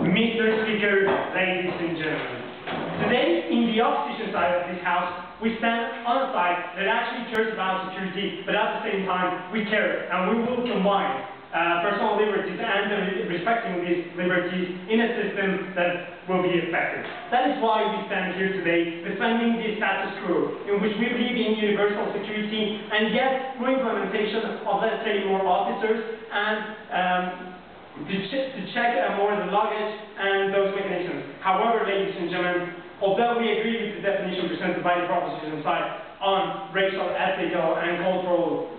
Mr. Speaker, ladies and gentlemen, today in the opposition side of this House, we stand on a side that actually cares about security, but at the same time we care and we will combine personal liberties and respecting these liberties in a system that will be effective. That is why we stand here today defending the status quo, in which we believe in universal security and yet through implementation of, let's say, more officers and to check more the luggage and those mechanisms. However, ladies and gentlemen, although we agree with the definition presented by the proposition side on racial, ethical, and cultural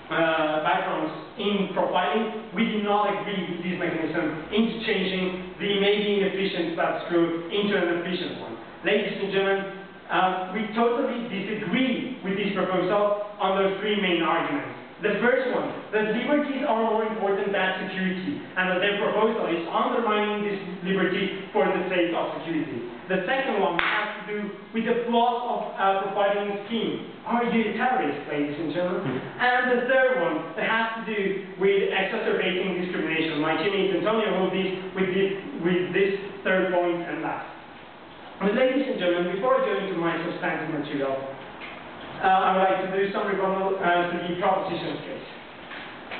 backgrounds in profiling, we do not agree with this mechanism into changing the maybe inefficient status quo into an efficient one. Ladies and gentlemen, we totally disagree with this proposal on those three main arguments. The first one, that liberties are more important than security, and that their proposal is undermining this liberty for the sake of security. The second one has to do with the flaws of profiling scheme. Are you a terrorist, ladies and gentlemen? And the third one that has to do with exacerbating discrimination. My teammate Antonio will deal with this third point and last. But ladies and gentlemen, before I go into my substantive material, I would like to do some rebuttal to the propositions case.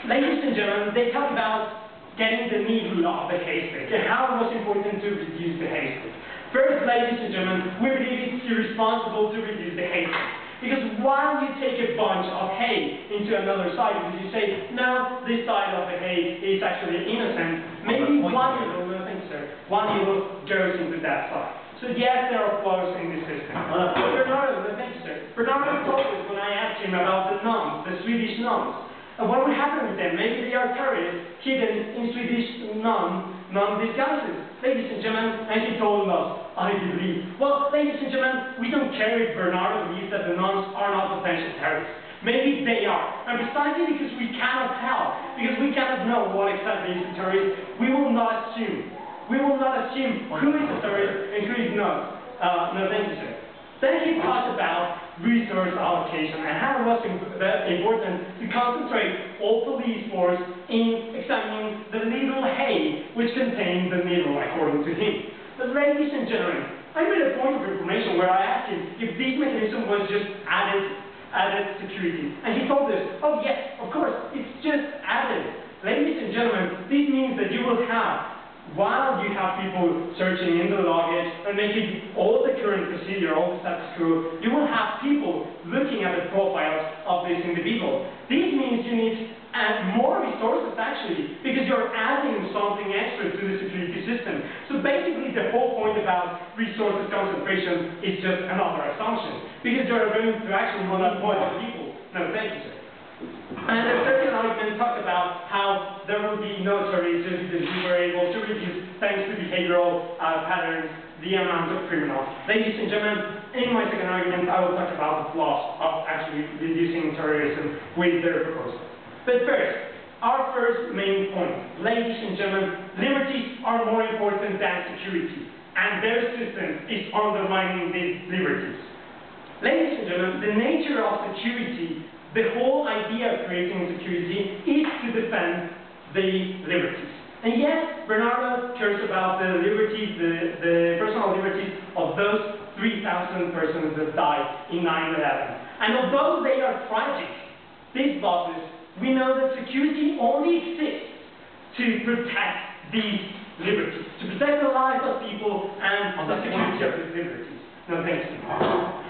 Ladies and gentlemen, they talk about getting the needle of the haystack and how it was important to reduce the haystack. First, ladies and gentlemen, we believe it's irresponsible to reduce the haystack. Because while you take a bunch of hay into another side, because you say, no, this side of the hay is actually innocent, maybe one needle, no thanks sir, one needle goes into that side. So yes, there are flaws in the system. Bernardo, thank you, sir. Bernardo told us when I asked him about the nuns, the Swedish nuns, and what would happen with them? Maybe they are terrorists hidden in Swedish nun disguises. Ladies and gentlemen, and he told us, I believe. Well, ladies and gentlemen, we don't care if Bernardo believes that the nuns are not potential terrorists. Maybe they are. And precisely because we cannot tell, because we cannot know what exactly is a terrorist, we will not assume. We will not assume who is a terrorist and who is not. No, thank you, sir. Then he talked about resource allocation and how it was important to concentrate all police force in examining the little hay which contained the needle, according to him. But ladies and gentlemen, I made a point of information where I asked him if this mechanism was just added security. And he told us, oh yes, of course, it's just added. Ladies and gentlemen, this means that you will have, while you have people searching in the luggage and making all the current procedure, all the status quo, you will have people looking at the profiles of this individual. This means you need to add more resources actually, because you're adding something extra to the security system. So basically the whole point about resources concentration is just another assumption, because you're going to actually need more people. No, thank you, sir. And the second argument talked about how there will be no terrorists just because we were able to reduce, thanks to behavioral patterns, the amount of criminals. Ladies and gentlemen, in my second argument, I will talk about the flaws of actually reducing terrorism with their proposal. But first, our first main point. Ladies and gentlemen, liberties are more important than security, and their system is undermining these liberties. Ladies and gentlemen, the nature of security, the whole idea of creating security is to defend the liberties. And yes, Bernardo cares about the liberties, the personal liberties of those 3,000 persons that died in 9/11. And although they are tragic, these losses, we know that security only exists to protect these liberties, to protect the lives of people and the security of these liberties. No, thank you.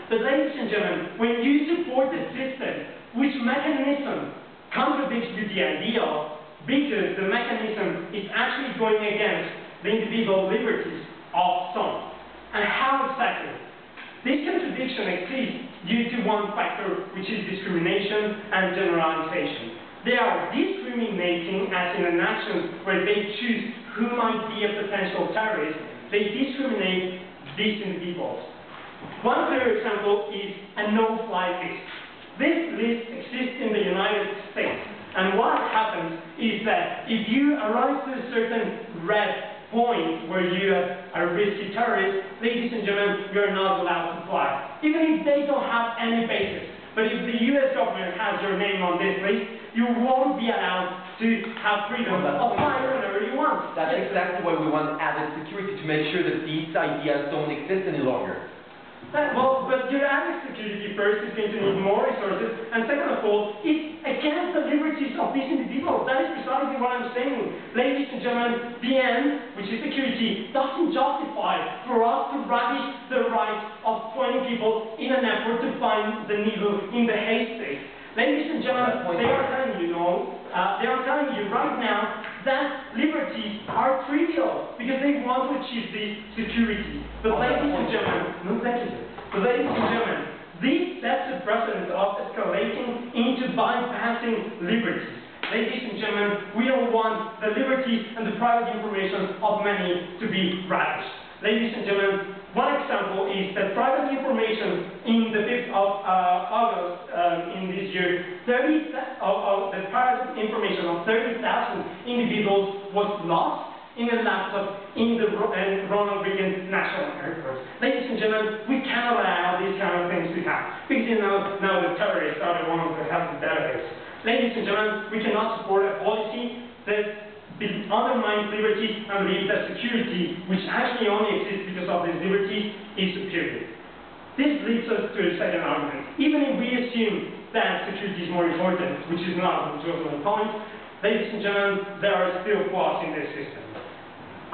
But ladies and gentlemen, when you support a system which mechanism contradicts with the ideal, because the mechanism is actually going against the individual liberties of some. And how exactly? This contradiction exists due to one factor, which is discrimination and generalization. They are discriminating as in an action where they choose who might be a potential terrorist. They discriminate these individuals. One clear example is a no-fly list. This list exists in the United States, and what happens is that if you arrive to a certain red point where you are a risky terrorist, ladies and gentlemen, you're not allowed to fly, even if they don't have any basis. But if the US government has your name on this list, you won't be allowed to have freedom of flying whenever you want. That's exactly why we want added security, to make sure that these ideas don't exist any longer. Well, but your added security first is going to need more resources, and second of all, it's against the liberties of these individuals. That is precisely what I'm saying. Ladies and gentlemen, BN, which is security, doesn't justify for us to ravish the rights of 20 people in an effort to find the needle in the haystack. Ladies and gentlemen, they are telling you, they are telling you right now that liberties are trivial because they want to achieve this security. But ladies and gentlemen, But ladies and gentlemen, this sets a precedent of escalating into bypassing liberties. Ladies and gentlemen, we don't want the liberties and the private information of many to be ravished. Ladies and gentlemen, one example is that private information in the 5th of August in this year, the private information of 30,000 individuals was lost in a laptop in the Ronald Reagan National Airport. Ladies and gentlemen, we cannot allow these kind of things to happen, because now the terrorists are the ones that have the database. Ladies and gentlemen, we cannot support a policy that undermines liberties and believes that security, which actually only exists because of these liberties, is superior. This leads us to a second argument. Even if we assume that security is more important, which is not, which was my point, ladies and gentlemen, there are still flaws in this system.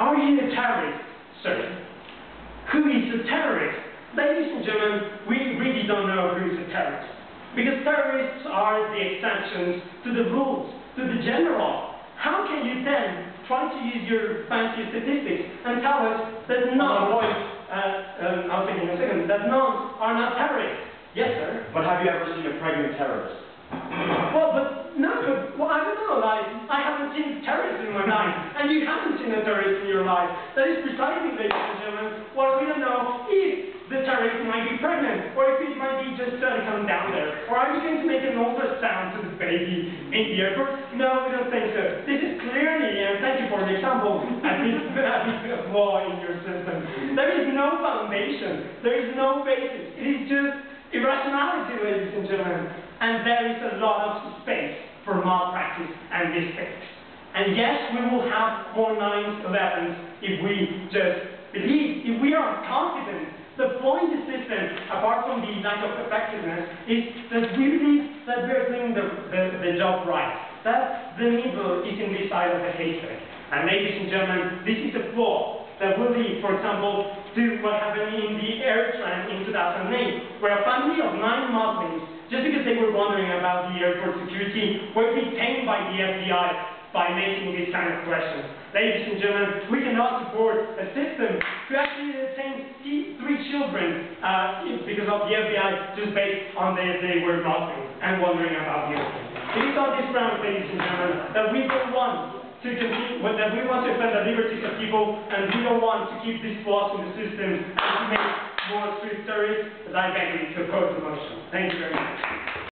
Are you a terrorist, sir? Who is a terrorist? Ladies and gentlemen, we really don't know who is a terrorist. Because terrorists are the exceptions to the rules, to the general. How can you then try to use your fancy statistics and tell us that none, I'll take in a second, that none are not terrorists? Yes, sir. But have you ever seen a pregnant terrorist? Well, I don't know, like, I haven't seen terrorists in my life, and you haven't seen a terrorist in your life. That is precisely, ladies and gentlemen, what we don't know if the terrorist might be pregnant, or if it might be just come down there. Or are you going to make an ultrasound to the baby in the airport? No, we don't think so. This is clearly, and thank you for the example, a flaw in your system. There is no foundation. There is no basis. It is just irrationality, ladies and gentlemen. And there is a lot of space for malpractice and mistakes. And yes, we will have more 9/11s if we just believe, if we are confident. The point in the system, apart from the lack of effectiveness, is that we believe that we are doing the job right. That the needle is in the side of the haystack. And ladies and gentlemen, this is a flaw that will lead, for example, to what happened in the air tram in 2008, where a family of 9 Muslims, just because they were wondering about the airport security, were detained by the FBI by making these kind of questions. Ladies and gentlemen, we cannot support a system to actually detain 3 children because of the FBI just based on they were Muslims and wondering about the airport. It is on this ground, ladies and gentlemen, that we don't want to continue, that we want to defend the liberties of people, and we don't want to keep these flaws in the system and to make more strict terrorists, that I beg you to oppose the motion. Thank you very much.